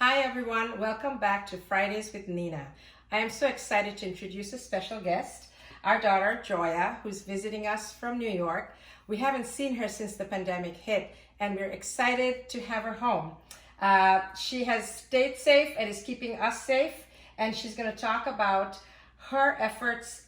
Hi everyone, welcome back to Fridays with Nina. I am so excited to introduce a special guest, our daughter Joya, who's visiting us from New York. We haven't seen her since the pandemic hit, and we're excited to have her home. She has stayed safe and is keeping us safe, and she's going to talk about her efforts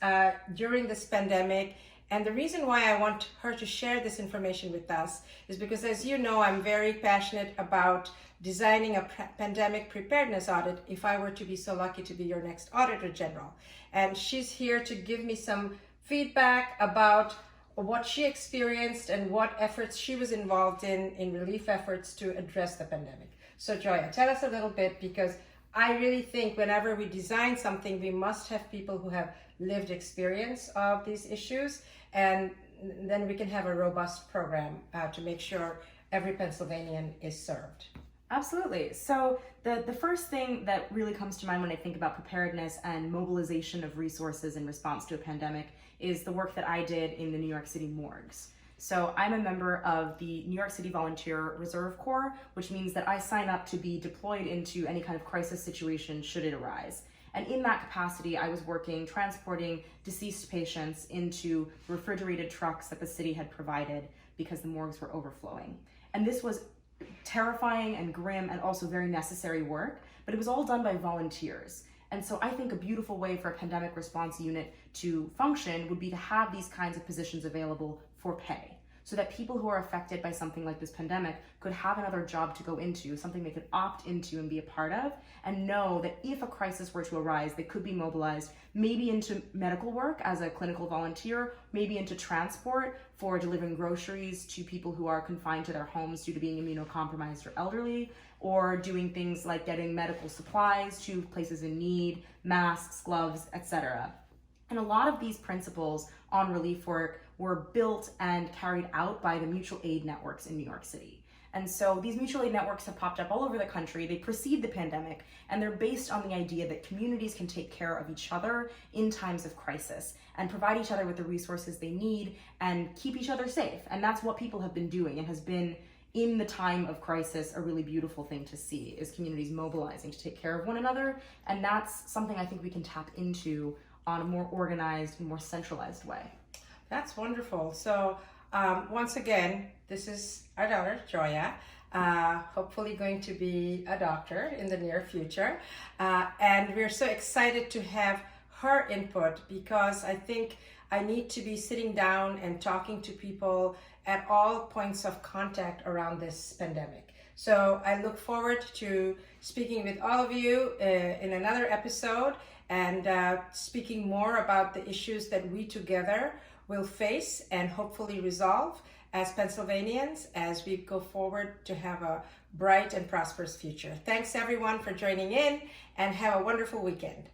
during this pandemic. And the reason why I want her to share this information with us is because, as you know, I'm very passionate about designing a pandemic preparedness audit if I were to be so lucky to be your next Auditor General. And she's here to give me some feedback about what she experienced and what efforts she was involved in relief efforts to address the pandemic. So Joya, tell us a little bit, because I really think whenever we design something, we must have people who have lived experience of these issues, and then we can have a robust program to make sure every Pennsylvanian is served. Absolutely. So the first thing that really comes to mind when I think about preparedness and mobilization of resources in response to a pandemic is the work that I did in the New York City morgues. So I'm a member of the New York City Volunteer Reserve Corps, which means that I sign up to be deployed into any kind of crisis situation should it arise. And in that capacity, I was working transporting deceased patients into refrigerated trucks that the city had provided because the morgues were overflowing. And this was terrifying and grim and also very necessary work, but it was all done by volunteers. And so I think a beautiful way for a pandemic response unit to function would be to have these kinds of positions available for pay, so that people who are affected by something like this pandemic could have another job to go into, something they could opt into and be a part of, and know that if a crisis were to arise, they could be mobilized, maybe into medical work as a clinical volunteer, maybe into transport for delivering groceries to people who are confined to their homes due to being immunocompromised or elderly, or doing things like getting medical supplies to places in need, masks, gloves, etc. And a lot of these principles on relief work were built and carried out by the mutual aid networks in New York City. And so these mutual aid networks have popped up all over the country. They precede the pandemic, and they're based on the idea that communities can take care of each other in times of crisis and provide each other with the resources they need and keep each other safe. And that's what people have been doing, and has been, in the time of crisis, a really beautiful thing to see, is communities mobilizing to take care of one another. And that's something I think we can tap into on a more organized and more centralized way. That's wonderful. So once again, this is our daughter, Joya, hopefully going to be a doctor in the near future. And we're so excited to have her input, because I think I need to be sitting down and talking to people at all points of contact around this pandemic. So I look forward to speaking with all of you in another episode, and speaking more about the issues that we together will face and hopefully resolve as Pennsylvanians as we go forward to have a bright and prosperous future. Thanks everyone for joining in, and have a wonderful weekend.